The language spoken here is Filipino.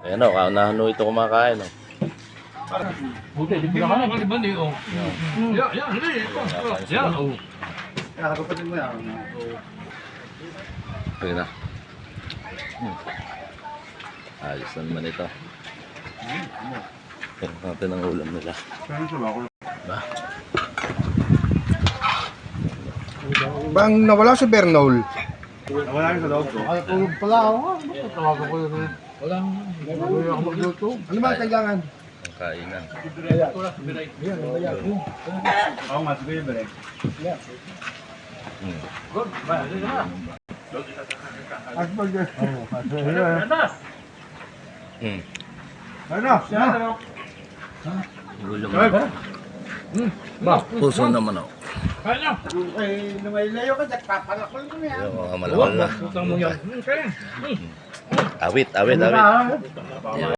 Ayan o, kaunahan o ito kumakain o. Buti, di pinakain. Bali, oh. Yan, hindi. Yan, oh. Kaya kapatid mo yan. Ayun na. Ayos na naman ito. Tignan natin ang ulam nila. Ba? Bang nawala si Bernol. Wala rin sa loob ko. Ay, tulog pala ako. Tawagan ko yun. Walang, Hindi ako magluto. Ano ba kailangan? Ang kainan. Oo nga, sige yung balik. Asperger. Ano? Ulam. ba? Puso naman o. Kaya na. Eh, lumayo ka, nagpapalakol mo yan. Yung mga malakal na. Utang mo yan. Kaya. Awit.